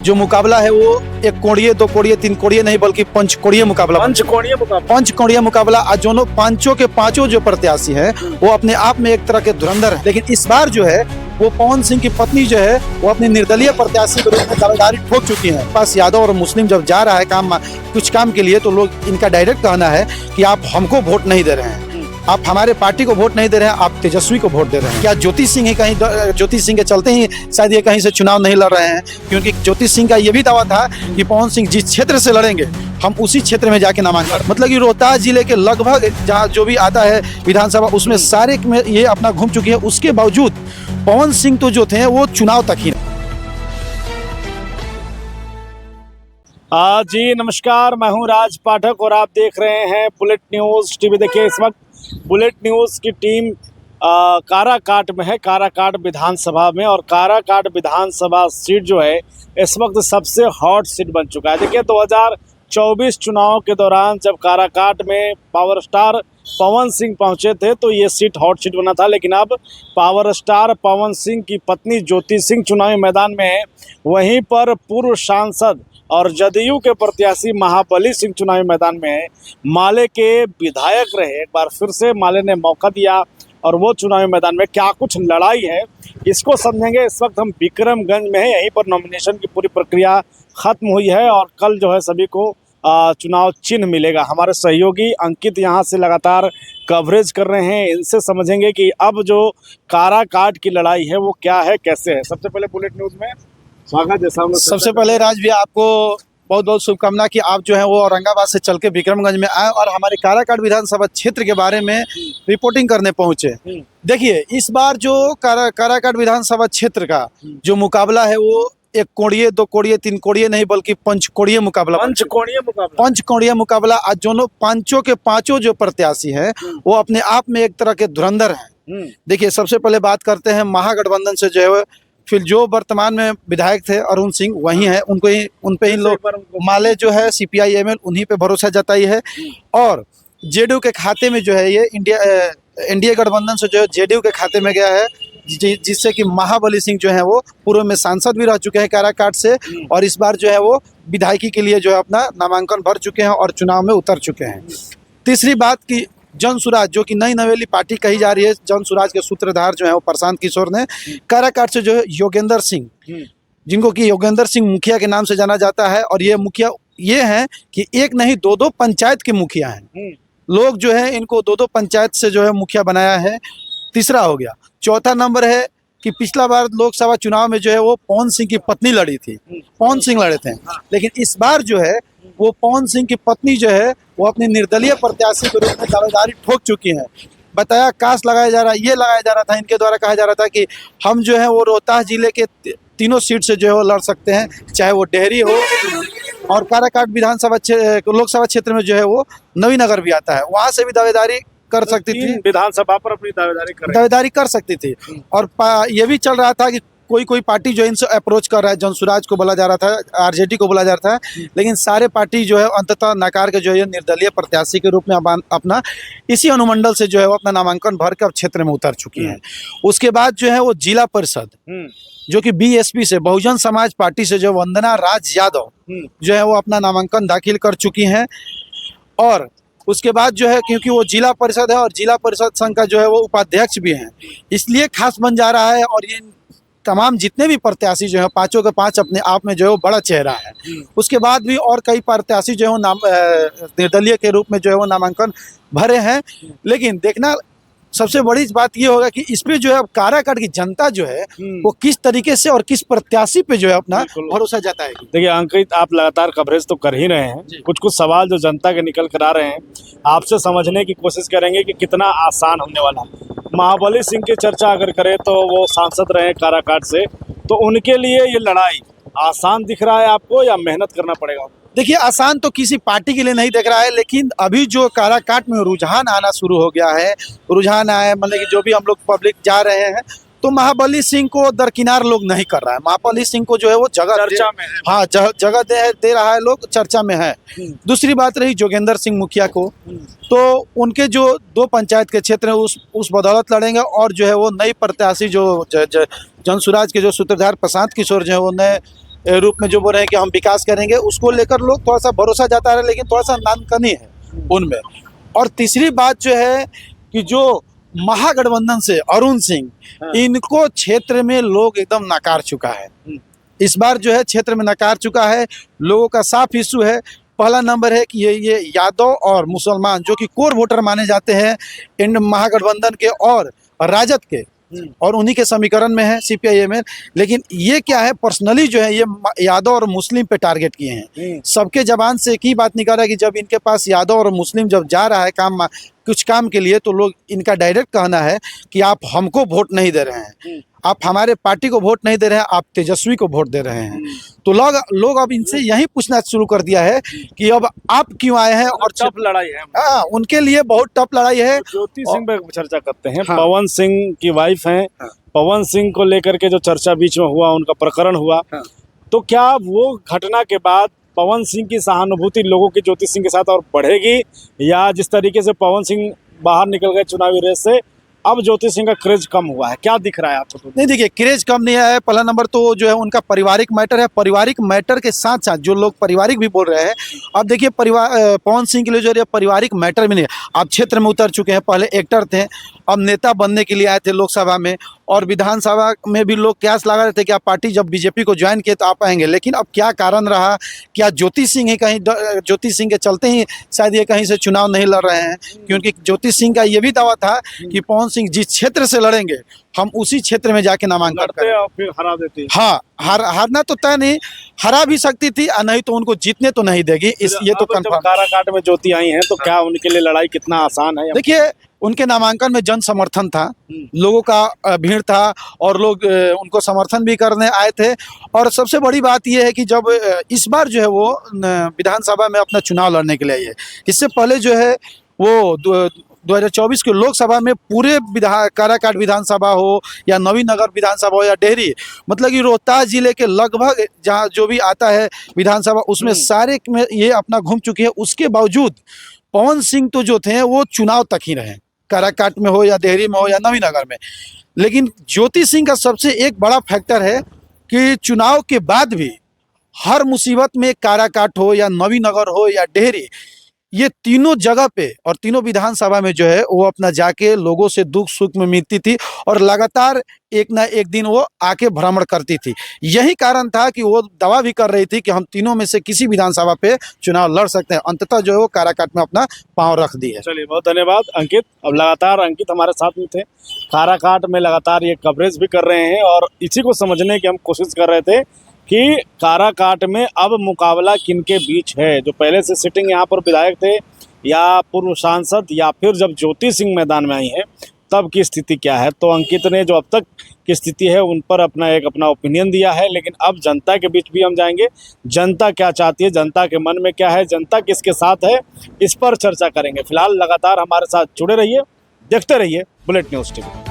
जो मुकाबला है वो एक कोणीय, दो कोणीय, तीन कोणीय नहीं बल्कि पंचकोणीय मुकाबला, पंचकोणीय मुकाबला। आज दोनों पांचों के पांचों जो प्रत्याशी हैं वो अपने आप में एक तरह के धुरंधर है। लेकिन इस बार जो है वो पवन सिंह की पत्नी जो है वो अपने निर्दलीय प्रत्याशी के रूप में दावेदारी ठोक चुकी है। पास यादव और मुस्लिम जब जा रहा है कुछ काम के लिए, तो लोग इनका डायरेक्ट कहना है कि आप हमको वोट नहीं दे रहे हैं, आप हमारे पार्टी को वोट नहीं दे रहे हैं, आप तेजस्वी को वोट दे रहे हैं। क्या ज्योति सिंह ही ज्योति सिंह के चलते ही शायद ये कहीं से चुनाव नहीं लड़ रहे हैं? क्योंकि ज्योति सिंह का ये भी दावा था कि पवन सिंह जिस क्षेत्र से लड़ेंगे हम उसी क्षेत्र में जाके नामांकन, मतलब कि रोहतास जिले के लगभग जहाँ जो भी आता है विधानसभा उसमें सारे में ये अपना घूम चुकी है। उसके बावजूद पवन सिंह तो जो थे वो चुनाव तक ही। जी नमस्कार, मैं हूं राज पाठक और आप देख रहे हैं बुलेट न्यूज़ टीवी। देखिए इस वक्त बुलेट न्यूज़ की टीम काराकाट में है, काराकाट विधानसभा में। और काराकाट विधानसभा सीट जो है इस वक्त सबसे हॉट सीट बन चुका है। देखिए 2024 चुनाव के दौरान जब काराकाट में पावर स्टार पवन सिंह पहुंचे थे तो ये सीट हॉट सीट बना था, लेकिन अब पावर स्टार पवन सिंह की पत्नी ज्योति सिंह चुनावी मैदान में है। वहीं पर पूर्व सांसद और जदयू के प्रत्याशी महाबली सिंह चुनावी मैदान में है। माले के विधायक रहे, एक बार फिर से माले ने मौका दिया और वो चुनावी मैदान में क्या कुछ लड़ाई है इसको समझेंगे। इस वक्त हम विक्रमगंज में है, यहीं पर नॉमिनेशन की पूरी प्रक्रिया खत्म हुई है और कल जो है सभी को चुनाव चिन्ह मिलेगा। हमारे सहयोगी अंकित यहाँ से लगातार कवरेज कर रहे हैं, इनसे समझेंगे कि अब जो काराकाट की लड़ाई है वो क्या है, कैसे है। सबसे पहले बुलेट न्यूज़ में स्वागत। जैसा सबसे पहले राज भैया आपको बहुत बहुत शुभकामना कि आप जो है वो औरंगाबाद से चल के विक्रमगंज में आए और हमारे काराकाट विधानसभा क्षेत्र के बारे में रिपोर्टिंग करने पहुंचे। देखिए इस बार जो काराकाट विधानसभा क्षेत्र का जो मुकाबला है वो एक कोणीय, दो कोणीय, तीन कोणीय नहीं बल्कि पंचकोणीय मुकाबला, पंचकोणीय मुकाबला। आज दोनों पांचों के पांचों जो प्रत्याशी हैं वो अपने आप में एक तरह के धुरंधर हैं। देखिए सबसे पहले बात करते हैं महागठबंधन से जो है फिर जो वर्तमान में विधायक थे अरुण सिंह वही है, उन पे ही लोग माले जो है CPI-ML उन्हीं पे भरोसा जताई है। और जेडीयू के खाते में जो है ये इंडिया गठबंधन से जो है जेडीयू के खाते में गया है, जिससे कि महाबली सिंह जो है वो पूर्व में सांसद भी रह चुके हैं काराकाट से और इस बार जो है वो विधायकी के लिए जो है अपना नामांकन भर चुके हैं और चुनाव में उतर चुके हैं। तीसरी बात की जन सुराज जो कि नई नवेली पार्टी कही जा रही है, जन सुराज के सूत्रधार जो है वो प्रशांत किशोर ने काराकाट से जो है योगेंद्र सिंह, जिनको कि योगेंद्र सिंह मुखिया के नाम से जाना जाता है, और ये मुखिया ये हैं कि एक नहीं दो पंचायत के मुखिया हैं। लोग जो है इनको दो पंचायत से जो है मुखिया बनाया है। तीसरा हो गया। चौथा नंबर है कि पिछला बार लोकसभा चुनाव में जो है वो पवन सिंह की पत्नी लड़ी थी, पवन सिंह लड़े थे, लेकिन इस बार जो है वो पवन सिंह की पत्नी जो है वो अपने निर्दलीय प्रत्याशी के रूप में दावेदारी ठोक चुकी है। बताया कास लगाया जा रहा है, ये लगाया जा रहा था, इनके द्वारा कहा जा रहा था कि हम जो है वो रोहतास जिले के तीनों सीट से जो है वो लड़ सकते हैं, चाहे वो डेहरी हो और काराकाट विधानसभा लोकसभा क्षेत्र में जो है वो नवीनगर भी आता है, वहाँ से भी दावेदारी कर सकती थी, विधानसभा पर अपनी दावेदारी कर सकती थी। और ये भी चल रहा था कि कोई पार्टी जो इनसे अप्रोच कर रहा है, जनसुराज को बोला जा रहा था, RJD को बोला जा रहा था, लेकिन सारे पार्टी जो है अंततः नकार के जो है निर्दलीय प्रत्याशी के रूप में अपना इसी अनुमंडल से जो है वो अपना नामांकन भर कर क्षेत्र में उतर चुकी है। उसके बाद जो है वो जिला परिषद जो कि BSP से बहुजन समाज पार्टी से जो वंदना राज यादव जो है वो अपना नामांकन दाखिल कर चुकी हैं। और उसके बाद जो है क्योंकि वो जिला परिषद है और जिला परिषद संघ का जो है वो उपाध्यक्ष भी हैं, इसलिए खास बन जा रहा है। और ये तमाम जितने भी प्रत्याशी जो है पांचों के पांच अपने आप में जो है वो बड़ा चेहरा है। उसके बाद भी और कई प्रत्याशी जो है निर्दलीय के रूप में जो है वो नामांकन भरे हैं। लेकिन देखना सबसे बड़ी बात ये होगा कि इस पे जो है अब काराकाट की जनता जो है वो किस तरीके से और किस प्रत्याशी पे जो है अपना भरोसा जताएगी। देखिए अंकित, आप लगातार कवरेज तो कर ही रहे हैं, कुछ सवाल जो जनता के निकल कर आ रहे हैं आपसे समझने की कोशिश करेंगे कि कितना आसान होने वाला है। महाबली सिंह की चर्चा अगर करें तो वो सांसद रहे काराकाट से, तो उनके लिए ये लड़ाई आसान दिख रहा है आपको या मेहनत करना पड़ेगा? देखिए आसान तो किसी पार्टी के लिए नहीं दिख रहा है, लेकिन अभी जो काराकाट में रुझान आना शुरू हो गया है, रुझान आया मतलब कि जो भी हम लोग पब्लिक जा रहे हैं तो महाबली सिंह को दरकिनार लोग नहीं कर रहा है। महाबली सिंह को जो है वो जगह चर्चा में है। हाँ जगह दे रहा है, लोग चर्चा में है। दूसरी बात रही जोगेंद्र सिंह मुखिया को, तो उनके जो दो पंचायत के क्षेत्र हैं उस बदौलत लड़ेंगे। और जो है वो नई प्रत्याशी जो जनसुराज के जो सूत्रधार प्रशांत किशोर जो है वो नए रूप में जो बोल रहे हैं कि हम विकास करेंगे, उसको लेकर लोग थोड़ा सा भरोसा जाता है, लेकिन थोड़ा सा नानकनी है उनमें। और तीसरी बात जो है कि जो महागठबंधन से अरुण सिंह, इनको क्षेत्र में लोग एकदम नकार चुका है। इस बार जो है क्षेत्र में नकार चुका है, लोगों का साफ इशू है। पहला नंबर है कि ये यादव और मुसलमान जो कि कोर वोटर माने जाते हैं इन महागठबंधन के और राजद के, और उन्हीं के समीकरण में है सीपीआईएम में। लेकिन ये क्या है, पर्सनली जो है ये यादव और मुस्लिम पे टारगेट किए हैं। सबके जबान से एक ही बात निकल रहा है कि जब इनके पास यादव और मुस्लिम जब जा रहा है कुछ काम के लिए, तो लोग इनका डायरेक्ट कहना है कि आप हमको वोट नहीं दे रहे हैं, आप हमारे पार्टी को वोट नहीं दे रहे हैं, आप तेजस्वी को वोट दे रहे हैं। तो लोग अब इनसे यही पूछना शुरू कर दिया है कि अब आप क्यों आए हैं। और टफ लड़ाई है। हाँ, उनके लिए बहुत टफ लड़ाई है। ज्योति सिंह पे चर्चा करते हैं। हाँ। पवन सिंह की वाइफ हैं। हाँ। पवन सिंह को लेकर के जो चर्चा बीच में हुआ, उनका प्रकरण हुआ, हाँ। तो क्या वो घटना के बाद पवन सिंह की सहानुभूति लोगों की ज्योति सिंह के साथ और बढ़ेगी, या जिस तरीके से पवन सिंह बाहर निकल गए चुनावी रेस से, अब ज्योति सिंह का क्रेज कम हुआ है? क्या दिख रहा है आपको? नहीं, देखिए, क्रेज कम नहीं है। पहला नंबर तो जो है उनका पारिवारिक मैटर है। पारिवारिक मैटर के साथ साथ जो लोग पारिवारिक भी बोल रहे हैं, अब देखिए पवन सिंह के लिए जो है पारिवारिक मैटर भी नहीं है। आप क्षेत्र में उतर चुके हैं, पहले एक्टर थे, अब नेता बनने के लिए आए थे लोकसभा में, और विधानसभा में भी लोग कयास लगा रहे थे कि आप पार्टी जब बीजेपी को ज्वाइन किए तो आप आएंगे। लेकिन अब क्या कारण रहा, क्या ज्योति सिंह ही कहीं, ज्योति सिंह के चलते ही शायद ये कहीं से चुनाव नहीं लड़ रहे हैं? क्योंकि ज्योति सिंह का ये भी दावा था कि पवन सिंह जिस क्षेत्र से लड़ेंगे हम उसी क्षेत्र में जाके नामांकन करें और फिर हरा देते। हाँ, हारना तो तय नहीं, हरा भी सकती थी, नहीं तो उनको जीतने तो नहीं देगी। ये तो कंफर्म। काराकाट में ज्योति आई हैं, तो क्या उनके लिए लड़ाई कितना आसान है? देखिए, उनके नामांकन में जन समर्थन था, लोगों का भीड़ था, और लोग उनको समर्थन भी करने आए थे। और सबसे बड़ी बात यह है कि जब इस बार जो है वो विधानसभा में अपना चुनाव लड़ने के लिए आई है। इससे पहले जो है वो 2024 के लोकसभा में पूरे काराकाट विधानसभा हो या नवीनगर विधानसभा हो या डेहरी, मतलब कि रोहतास जिले के लगभग जहाँ जो भी आता है विधानसभा, उसमें सारे में ये अपना घूम चुकी है। उसके बावजूद पवन सिंह तो जो थे वो चुनाव तक ही रहे, काराकाट में हो या डेहरी में हो या नवीनगर में। लेकिन ज्योति सिंह का सबसे एक बड़ा फैक्टर है कि चुनाव के बाद भी हर मुसीबत में, काराकाट हो या नवीनगर हो या डेहरी, ये तीनों जगह पे और तीनों विधानसभा में जो है वो अपना जाके लोगों से दुख सुख में मिलती थी, और लगातार एक ना एक दिन वो आके भ्रमण करती थी। यही कारण था कि वो दावा भी कर रही थी कि हम तीनों में से किसी विधानसभा पे चुनाव लड़ सकते हैं। अंततः जो है वो काराकाट में अपना पांव रख दी है। चलिए, बहुत धन्यवाद अंकित। अब लगातार अंकित हमारे साथ में थे, काराकाट में लगातार ये कवरेज भी कर रहे हैं, और इसी को समझने की हम कोशिश कर रहे थे कि काराकाट में अब मुकाबला किनके बीच है। जो पहले से सिटिंग यहाँ पर विधायक थे, या पूर्व सांसद, या फिर जब ज्योति सिंह मैदान में आई है तब की स्थिति क्या है। तो अंकित ने जो अब तक की स्थिति है उन पर अपना ओपिनियन दिया है, लेकिन अब जनता के बीच भी हम जाएंगे। जनता क्या चाहती है, जनता के मन में क्या है, जनता किसके साथ है, इस पर चर्चा करेंगे। फिलहाल लगातार हमारे साथ जुड़े रहिए, देखते रहिए बुलेट न्यूज़ टीवी।